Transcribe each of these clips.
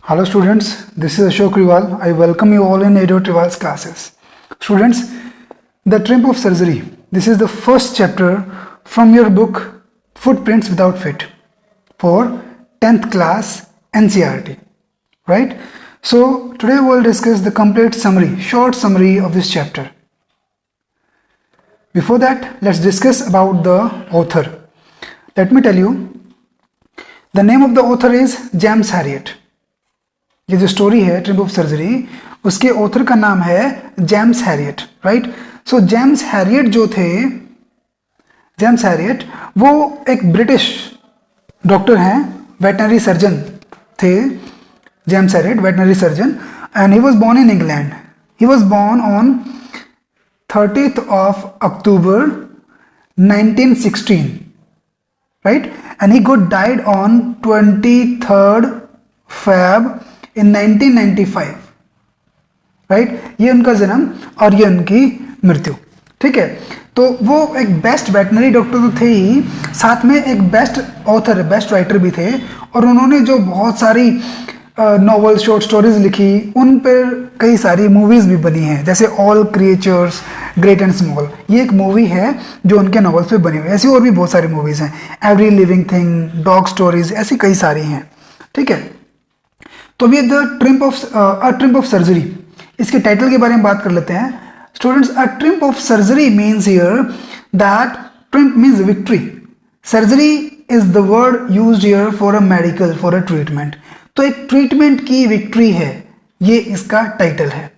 Hello students, this is Ashok Riwal. I welcome you all in Edo Riwal's classes. Students, the Triumph of Surgery. This is the first chapter from your book Footprints Without Feet for 10th class NCERT. Right? So today we will discuss the complete summary, short summary of this chapter. Before that, let's discuss about the author. Let me tell you, the name of the author is James Herriot. ये जो story है triumph of surgery, उसके author का नाम है James Herriot. Right. So James Herriot जो थे, James Herriot वो एक ब्रिटिश डॉक्टर हैं, वेटनरी सर्जन थे. James Herriot veterinary surgeon, and he was born in England. He was born on 30th of October 1916. Right, and he got died on 23rd Feb in 1995. Right, ये उनका जन्म और ये उनकी मृत्यु. ठीक है, तो वो एक बेस्ट वेटनरी डॉक्टर तो थे ही, साथ में एक बेस्ट ऑथर, बेस्ट राइटर भी थे. और उन्होंने जो बहुत सारी नॉवल, शॉर्ट स्टोरीज लिखी, उन पर कई सारी मूवीज़ भी बनी हैं, जैसे all creatures great and small. ये एक मूवी है जो उनके नॉवेल्स पे बनी हुई है. ऐसी और भी बहुत सारी मूवीज़ हैं, every living thing, dog stories, ऐसी कई सारी हैं. ठीक है, तो अभी द ट्रिम्प ऑफ सर्जरी, इसके टाइटल के बारे में बात कर लेते हैं. Students, a triumph of surgery means here that triumph means victory. Surgery is the word used here for a medical, for a treatment. तो एक ट्रीटमेंट की विक्ट्री है, ये इसका टाइटल है.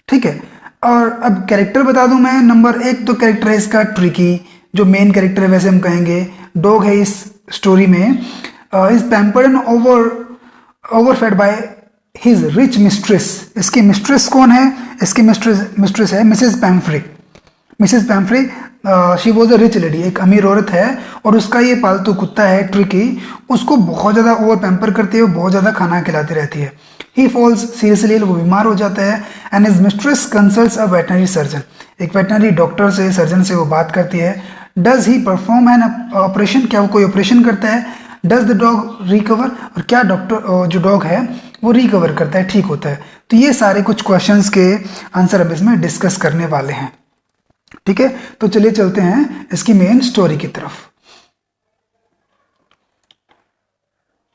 ठीक है, और अब कैरेक्टर बता दूं मैं. नंबर 1 तो कैरेक्टर है इसका ट्रिकी, जो मेन कैरेक्टर है वैसे हम कहेंगे. डॉग है इस स्टोरी में. Is pampered and overfed by his rich mistress. इसकी मिस्ट्रेस कौन है? इसकी मिस्ट्रेस है Mrs Pumphrey. Mrs Pumphrey, she was a rich lady, एक अमीर औरत है, और उसका ये पालतू कुत्ता है ट्रिकी, उसको बहुत ज़्यादा ओवर पैम्पर करती है, बहुत ज़्यादा खाना खिलाती रहती है. ही फॉल्स सीरियसली, वो बीमार हो जाता है. And his mistress consults a veterinary surgeon. एक वेटनरी डॉक्टर से, सर्जन से वो बात करती है. Does he perform an operation, क्या वो कोई ऑपरेशन करता है? डज द डॉग रिकवर, और क्या डॉक्टर जो डॉग है वो रिकवर करता है, ठीक होता है? तो ये सारे कुछ क्वेश्चंस के आंसर अब इसमें डिस्कस करने वाले हैं. ठीक है, तो चलिए चलते हैं इसकी मेन स्टोरी की तरफ.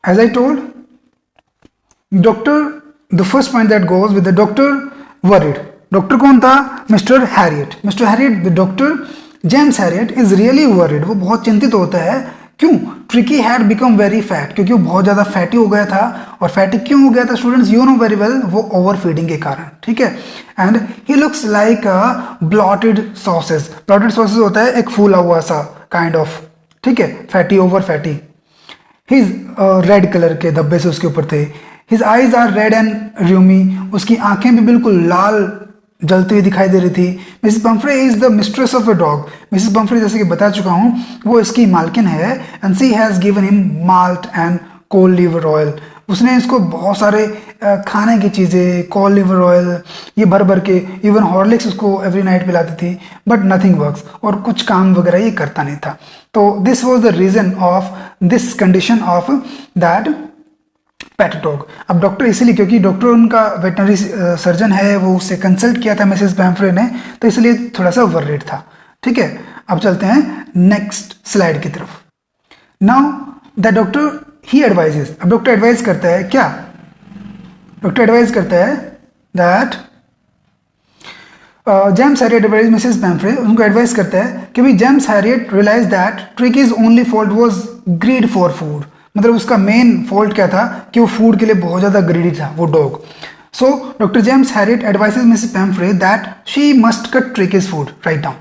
As I told, doctor, the first point that goes with the doctor worried. Doctor कौन था? Mister Herriot. Mister Herriot, the doctor James Herriot is really worried. वो बहुत चिंतित होता है. क्यों? Tricki had become very fat, क्योंकि वो बहुत ज़्यादा फैटी हो गया था. और फैटी क्यों हो गया था students? You know very well, वो ओवर फीडिंग के कारण. ठीक है, and he looks like a blotted sauces. Blotted sauces होता है एक फूला हुआ सा काइंड ऑफ. ठीक है, fatty, over fatty. His red colour के धब्बे से उसके ऊपर थे. His eyes are red and rheumy. उसकी आंखें भी बिल्कुल लाल जलती हुई दिखाई दे रही थी. Mrs Pumphrey is the mistress of a dog. Mrs Pumphrey, जैसे कि बता चुका हूँ, वो इसकी मालकिन है. And she has given him malt and cod liver oil. उसने इसको बहुत सारे खाने की चीज़ें, कोल लिवर ऑयल, ये भर भर के, इवन हॉर्लिक्स उसको एवरी नाइट पिलाती थी. बट नथिंग वर्क्स, और कुछ काम वगैरह ये करता नहीं था. तो this was the reason of this condition of that pet dog. अब डॉक्टर इसलिए, क्योंकि डॉक्टर उनका वेटनरी सर्जन है, वो उससे कंसल्ट किया था मिसेस पैम्फ्रे ने, तो इसलिए थोड़ा सा वरीड था. ठीक है, अब चलते हैं नेक्स्ट स्लाइड की तरफ. Now the doctor he advises. अब डॉक्टर एडवाइज करता है क्या? डॉक्टर एडवाइज करता है that James Herriot advise Mrs Pumphrey, उनको एडवाइस करता है कि भाई James Herriot realise that Tricki's only fault was greed for food. मतलब उसका मेन फॉल्ट क्या था? कि वो फूड के लिए बहुत ज़्यादा ग्रीडी था, वो dog. So doctor James Harriet advices Mrs पैम्फ्रे that she must cut ट्रिकीज food write down.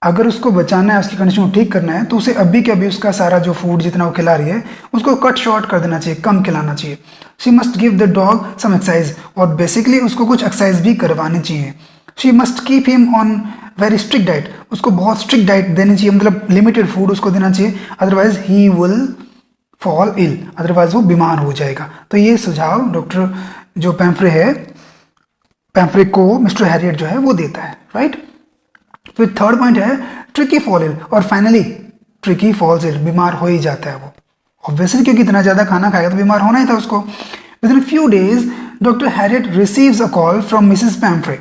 अगर उसको बचाना है, उसकी कंडीशन को ठीक करना है, तो उसे अभी के अभी उसका सारा जो फूड जितना वो खिला रही है उसको कट शॉर्ट कर देना चाहिए, कम खिलाना चाहिए. She must give the dog some exercise, और बेसिकली उसको कुछ एक्सरसाइज भी करवानी चाहिए. She must keep him on very strict diet. उसको बहुत स्ट्रिक्ट डाइट देनी चाहिए, मतलब लिमिटेड फूड उसको देना चाहिए. Otherwise he will fall ill, otherwise वो बीमार हो जाएगा. तो ये सुझाव डॉक्टर जो पैम्फ्रे है, पैम्फ्रे को मिस्टर हैरियट जो है वो देता है. राइट. फिर थर्ड पॉइंट है ट्रिकी फॉल इल, और फाइनली ट्रिकी फॉल्स इल, बीमार हो ही जाता है वो. ऑब्वियसली क्योंकि इतना ज़्यादा खाना खाएगा तो बीमार होना ही था उसको. Within a few days, Dr. Harriet receives a call from Mrs. Pamphray.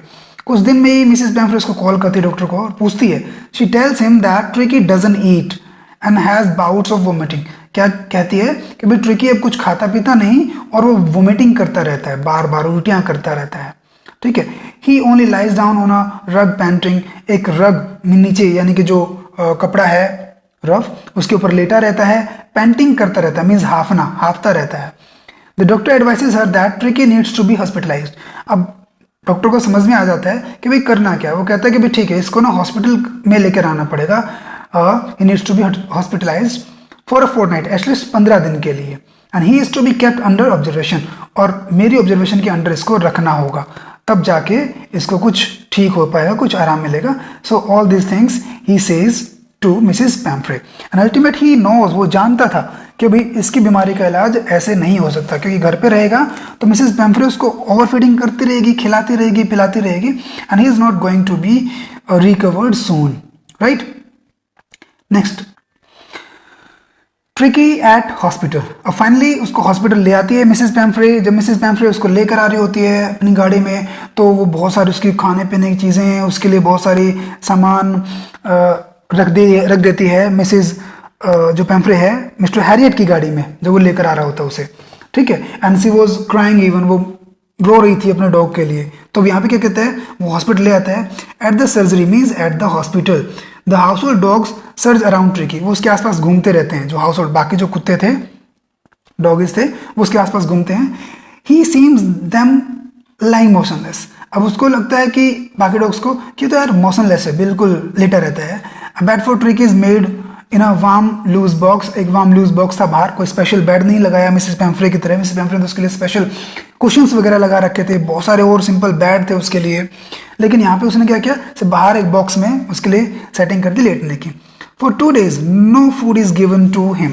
कुछ दिन में ही मिसेस पैम्फ्रे उसको कॉल करती है डॉक्टर को और पूछती है. She tells him that tricky doesn't eat and has bouts of vomiting. क्या कहती है कि भाई ट्रिकी अब कुछ खाता पीता नहीं और वो वोमिटिंग करता रहता है, बार बार उल्टियां करता रहता है. ठीक है. He only lies down on a rug panting. एक रग नीचे यानी कि जो कपड़ा है रफ उसके ऊपर लेटा रहता है, पेंटिंग करता रहता है, मीन्स हाफता रहता है. The doctor advises her that Tricki needs to be hospitalised. अब डॉक्टर को समझ में आ जाता है कि भाई करना क्या है. वो कहता है कि भाई ठीक है, इसको ना हॉस्पिटल में लेकर आना पड़ेगा. He needs to be hospitalised for a fortnight, at least 15 दिन के लिए. And he is to be kept under observation. और मेरी ऑब्जर्वेशन के अंडर इसको रखना होगा, तब जाके इसको कुछ ठीक हो पाएगा, कुछ आराम मिलेगा. So all these things he says to Mrs Pumphrey. And ultimate he knows, वो जानता था कि भाई इसकी बीमारी का इलाज ऐसे नहीं हो सकता, क्योंकि घर पे रहेगा तो मिसेस पैम्फ्रे उसको ओवरफीडिंग करती रहेगी, खिलाती रहेगी, पिलाती रहेगी. And he is not going to be recovered soon. Right. Next, Tricki at hospital. अब फाइनली उसको हॉस्पिटल ले आती है मिसेस पैम्फ्रे. जब मिसेस पैम्फ्रे उसको लेकर आ रही होती है अपनी गाड़ी में, तो वो बहुत सारी उसकी खाने पीने की चीज़ें, उसके लिए बहुत सारी सामान रख देती है मिसेस जो पैम्फ्रे है मिस्टर हैरियट की गाड़ी में, जब वो लेकर आ रहा होता है उसे. ठीक है. And she was crying even, वो रो रही थी अपने डॉग के लिए. तो यहाँ पे क्या कहते हैं, वो हॉस्पिटल ले आता है. At the surgery means at the hospital the house hold dogs search around tricky. वो उसके आसपास घूमते रहते हैं. जो हाउस होल्ड बाकी जो कुत्ते थे, डॉगीज थे, वो उसके आसपास घूमते हैं. ही सीम्स देम लाइंग मोशनलेस. अब उसको लगता है कि बाकी डॉग्स को कि तो यार मोशनलेस है, बिल्कुल लेटा रहता है. Bed for Tricki is made in a warm loose box. एक वार्म लूज बॉक्स था बाहर. कोई स्पेशल बेड नहीं लगाया मिसेस पैम्फ्रे की तरह. मिसेस पैम्फ्रे ने उसके लिए स्पेशल कुशन्स वगैरह लगा रखे थे, बहुत सारे और सिंपल बेड थे उसके लिए. लेकिन यहाँ पे उसने क्या किया, सिर्फ बाहर एक बॉक्स में उसके लिए सेटिंग कर दी लेटने की. For 2 days no food is given to him.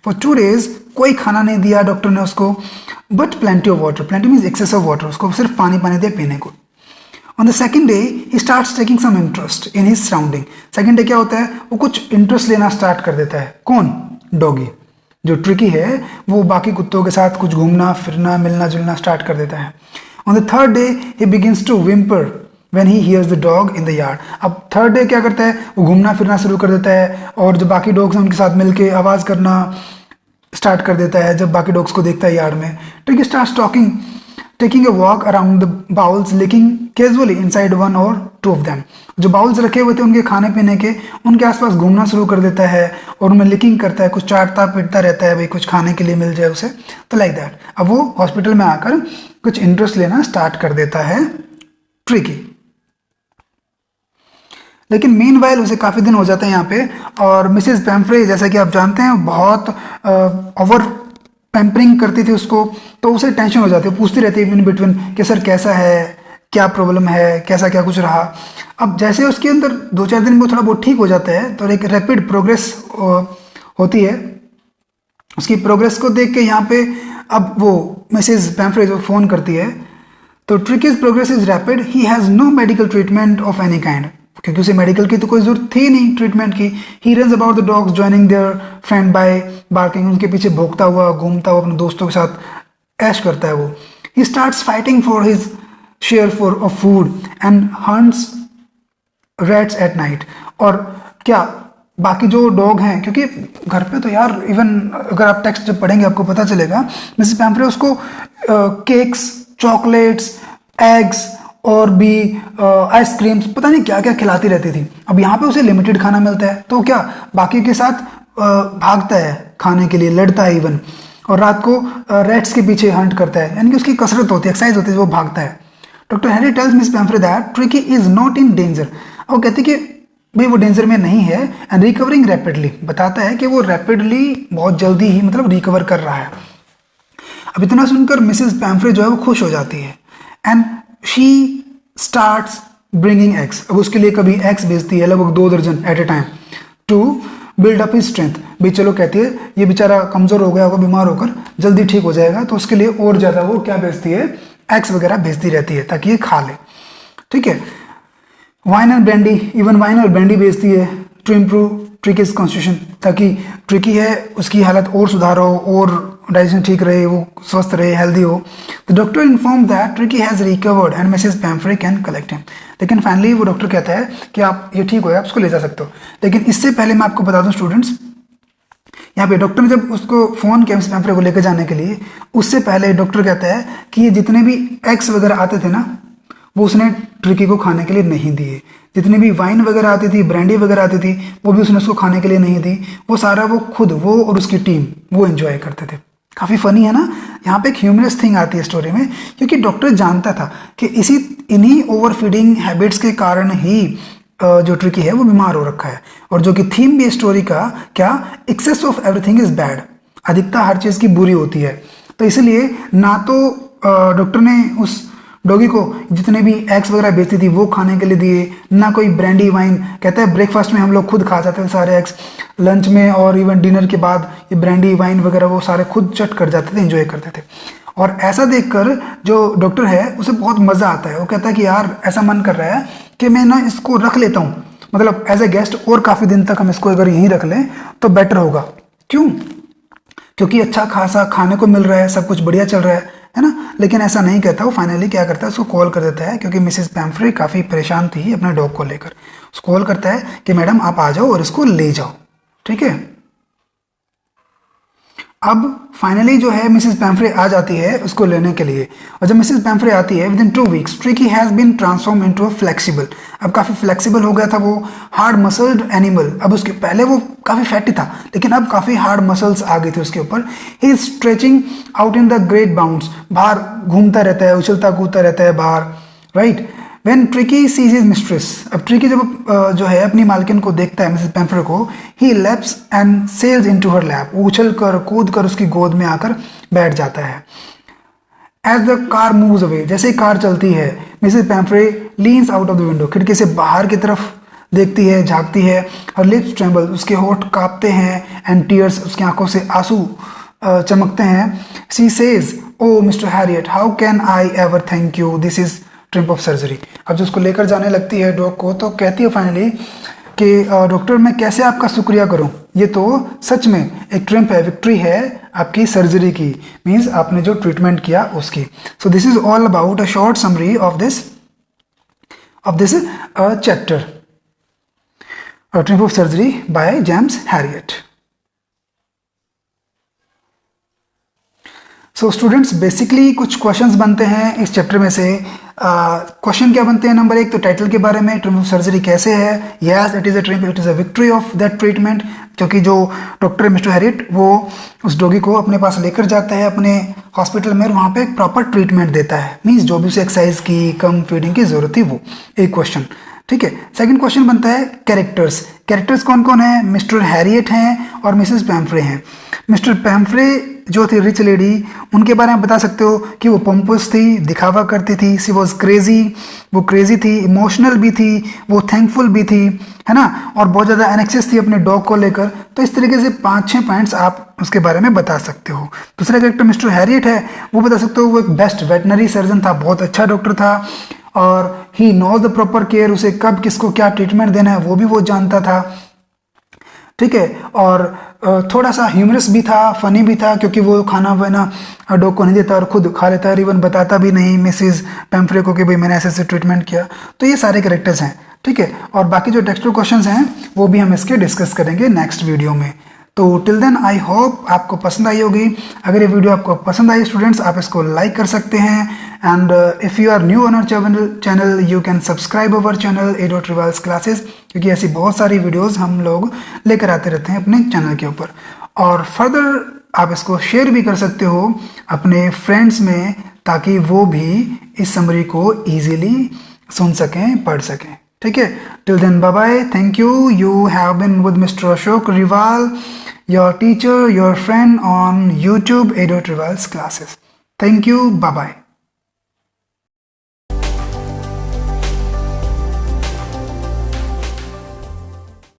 For 2 days कोई खाना नहीं दिया डॉक्टर ने उसको. But plenty of water. Plenty means excess of water. उसको सिर्फ पानी दिया पीने को. On the second day, he starts taking some interest in his surrounding. Second day क्या होता है, वो कुछ इंटरेस्ट लेना स्टार्ट कर देता है. कौन? डॉगी. जो ट्रिकी है वो बाकी कुत्तों के साथ कुछ घूमना फिरना मिलना जुलना स्टार्ट कर देता है. On the third day, he begins to whimper when he hears the dog in the yard. अब थर्ड डे क्या करता है, वो घूमना फिरना शुरू कर देता है और जो बाकी डॉग्स हैं उनके साथ मिलके आवाज़ करना स्टार्ट कर देता है जब बाकी डॉग्स को देखता है यार्ड में. Tricky starts taking a walk around the bowls, licking casually inside one or two of them. जो बाउल्स रखे हुए थे उनके खाने पीने के, उनके आसपास घूमना शुरू कर देता है और उनमें लिकिंग करता है, कुछ चाटता पीटता रहता है, भाई कुछ खाने के लिए मिल जाए उसे. तो लाइक दैट. अब वो हॉस्पिटल में आकर कुछ इंटरेस्ट लेना स्टार्ट कर देता है ट्रिकी. लेकिन मीनवाइल उसे काफ़ी दिन हो जाते हैं यहाँ पे. और मिसेस पैम्फ्रे जैसा कि आप जानते हैं बहुत ओवर पैम्परिंग करती थी उसको, तो उसे टेंशन हो जाती है, पूछती रहती है इन बिटवीन कि सर कैसा है, क्या प्रॉब्लम है, कैसा क्या कुछ रहा. अब जैसे उसके अंदर 2-4 दिन में थोड़ा बहुत ठीक हो जाता है तो एक रैपिड प्रोग्रेस होती है. उसकी प्रोग्रेस को देख के यहाँ पे अब वो मिसेस पैम्फ्रे जो फ़ोन करती है, तो Tricki's progress is rapid. He has no medical treatment of any kind. क्योंकि उसे मेडिकल की तो कोई जरूरत थी नहीं ट्रीटमेंट की. He runs about the dogs joining their friend by barking. उनके पीछे भौंकता हुआ घूमता हुआ अपने दोस्तों के साथ ऐश करता है वो. He starts fighting for his share for of food and hunts rats at night. और क्या बाकी जो डॉग हैं, क्योंकि घर पे तो यार इवन अगर आप टेक्स्ट जब पढ़ेंगे आपको पता चलेगा मिसेस पैम्फ्रे उसको केक्स, चॉकलेट्स, एग्स और भी आइसक्रीम्स पता नहीं क्या क्या खिलाती रहती थी. अब यहाँ पे उसे लिमिटेड खाना मिलता है तो क्या बाकी के साथ भागता है खाने के लिए, लड़ता है इवन. और रात को रेट्स के पीछे हंट करता है, यानी कि उसकी कसरत होती है, एक्सरसाइज होती है, वो भागता है. Doctor Harry tells Miss Pumphrey that Tricki is not in danger. वो कहती कि भाई वो डेंजर में नहीं है. And recovering rapidly. बताता है कि वो रैपिडली बहुत जल्दी ही मतलब रिकवर कर रहा है. अब इतना सुनकर मिसेस पैम्फ्रे जो है वो खुश हो जाती है. And she starts bringing eggs. अब उसके लिए कभी एग्स भेजती है लगभग 2 दर्जन at a time to build up his strength. भाई चलो कहती है ये बेचारा कमज़ोर हो गया होगा बीमार होकर, जल्दी ठीक हो जाएगा, तो उसके लिए और ज़्यादा वो क्या भेजती है, एग्स वगैरह भेजती रहती है ताकि ये खा ले. ठीक है. Wine and brandy, even wine और ब्रांडी भेजती है टू इम्प्रूव ट्रिकीज कॉन्स्टिट्यूशन, ताकि ट्रिकी है उसकी हालत और सुधार हो और डाइजेशन ठीक रहे, वो स्वस्थ रहे, हेल्दी हो। The doctor inform that tricky has recovered and Mrs पैम्फ्रे can collect him. लेकिन फाइनली वो डॉक्टर कहता है कि आप ये ठीक हो गया, आप उसको ले जा सकते हो। लेकिन इससे पहले मैं आपको बता दूं स्टूडेंट्स, यहाँ पे डॉक्टर ने जब उसको फ़ोन किया मिसेस पैम्फ्रे को लेकर जाने के लिए, उससे पहले डॉक्टर कहता है कि ये जितने भी एग्स वगैरह आते थे ना, वो उसने ट्रिकी को खाने के लिए नहीं दिए। जितनी भी वाइन वगैरह आती थी, ब्रांडी वगैरह आती थी, वो भी उसने उसको खाने के लिए नहीं दी। वो सारा वो खुद, वो और उसकी टीम वो एंजॉय करते थे। काफ़ी फनी है ना। यहाँ पे एक ह्यूमरस थिंग आती है स्टोरी में, क्योंकि डॉक्टर जानता था कि इन्हीं ओवर फीडिंग हैबिट्स के कारण ही जो ट्रिकी है वो बीमार हो रखा है। और जो कि थीम भी स्टोरी का क्या, excess of everything is bad, अधिकता हर चीज़ की बुरी होती है। तो इसलिए ना तो डॉक्टर ने उस डॉगी को जितने भी एग्स वगैरह बेचती थी वो खाने के लिए दिए, ना कोई ब्रांडी वाइन। कहता है ब्रेकफास्ट में हम लोग खुद खा जाते थे सारे एग्स, लंच में और इवन डिनर के बाद ये ब्रांडी वाइन वगैरह वो सारे खुद चट कर जाते थे, एंजॉय करते थे। और ऐसा देखकर जो डॉक्टर है उसे बहुत मज़ा आता है। वो कहता है कि यार ऐसा मन कर रहा है कि मैं ना इसको रख लेता हूँ, मतलब एज ए गेस्ट, और काफ़ी दिन तक हम इसको अगर यहीं रख लें तो बेटर होगा। क्यों? क्योंकि अच्छा खासा खाने को मिल रहा है, सब कुछ बढ़िया चल रहा है ना। लेकिन ऐसा नहीं कहता। वो फाइनली क्या करता है, उसको कॉल कर देता है, क्योंकि मिसेस पैम्फ्रे काफ़ी परेशान थी अपने डॉग को लेकर। उसको कॉल करता है कि मैडम आप आ जाओ और इसको ले जाओ, ठीक है। अब फाइनली जो है मिसेस पैम्फ्रे आ जाती है उसको लेने के लिए। और जब मिसेस पैम्फ्रे आती है, within 2 weeks Tricki has been transform into a flexible, अब काफ़ी फ्लेक्सिबल हो गया था वो, हार्ड मसल्ड एनिमल। अब उसके पहले वो काफ़ी फैटी था, लेकिन अब काफ़ी हार्ड मसल्स आ गए थे उसके ऊपर। He is stretching out in the great bounds, बाहर घूमता रहता है, उछलता कूदता रहता है बाहर, right. When Tricki sees his mistress, अब ट्रिकी जब जो है अपनी मालकिन को देखता है मिसेस पैम्फ्रे को, he leaps and sails into her lap, वो उछल कर कूद कर उसकी गोद में आकर बैठ जाता है। As the car moves away, जैसे ही कार चलती है, Mrs Pumphrey leans out of the window, खिड़की से बाहर की तरफ देखती है, झांकती है। और लिप्स ट्रेम्बल, उसके होठ कांपते हैं, एंड टीयर्स, उसकी आंखों से आंसू चमकते हैं। She says, oh mister Herriot, how can I ever thank you, this is triumph of surgery. अब जो उसको लेकर जाने लगती है डॉग को, तो कहती है फाइनली कि डॉक्टर मैं कैसे आपका शुक्रिया करूं, ये तो सच में एक ट्रिम्प है, विक्ट्री है आपकी सर्जरी की, मीन्स आपने जो ट्रीटमेंट किया उसकी। So this is all about a short summary of this chapter, triumph of surgery by James Harriet. So students, basically कुछ क्वेश्चंस बनते हैं इस चैप्टर में से। क्वेश्चन क्या बनते हैं? नंबर 1 तो टाइटल के बारे में, ट्रिम्प ऑफ सर्जरी कैसे है। Yes, it is a triumph, it is a victory of that treatment, क्योंकि जो डॉक्टर मिस्टर हैरियट वो उस डॉगी को अपने पास लेकर जाता है अपने हॉस्पिटल में, और वहाँ पे एक प्रॉपर ट्रीटमेंट देता है, मीन्स जो भी उसे एक्सरसाइज की, कम फीडिंग की जरूरत थी वो। एक क्वेश्चन, ठीक है। सेकंड क्वेश्चन बनता है कैरेक्टर्स कौन कौन है? मिस्टर हैरियट हैं और मिसेस पैम्फ्रे हैं। मिस्टर पैम्फ्रे जो थी रिच लेडी, उनके बारे में बता सकते हो कि वो पंपस थी, दिखावा करती थी, सी वॉज क्रेजी, वो क्रेजी थी, इमोशनल भी थी, वो थैंकफुल भी थी, है ना, और बहुत ज़्यादा एनेक्सियस थी अपने डॉग को लेकर। तो इस तरीके से 5-6 पॉइंट्स आप उसके बारे में बता सकते हो। दूसरा कैरेक्टर मिस्टर हैरियट है, वो बता सकते हो वो एक बेस्ट वेटनरी सर्जन था, बहुत अच्छा डॉक्टर था, और he knows the proper care, उसे कब किसको क्या ट्रीटमेंट देना है वो भी वो जानता था, ठीक है। और थोड़ा सा ह्यूमरस भी था, फनी भी था, क्योंकि वो खाना वाना डॉग को नहीं देता और खुद खा लेता है, इवन बताता भी नहीं मिसेस पैम्फ्रे को कि भाई मैंने ऐसे ऐसे ट्रीटमेंट किया। तो ये सारे कैरेक्टर्स हैं, ठीक है। और बाकी जो टेक्स्टुअल क्वेश्चंस हैं वो भी हम इसके डिस्कस करेंगे नेक्स्ट वीडियो में। तो टिल देन आई होप आपको पसंद आई होगी। अगर ये वीडियो आपको पसंद आई स्टूडेंट्स, आप इसको लाइक कर सकते हैं, and if you are new on our channel you can subscribe our channel A.Rival's classes, क्योंकि ऐसी बहुत सारी वीडियोस हम लोग लेकर आते रहते हैं अपने चैनल के ऊपर। और फर्दर आप इसको शेयर भी कर सकते हो अपने फ्रेंड्स में, ताकि वो भी इस समरी को ईजिली सुन सकें, पढ़ सकें, ठीक है। Till then bye bye, thank you. You have been with mister Ashok Riwal, your teacher, your friend on YouTube, A.Rival's classes. Thank you. Bye-bye.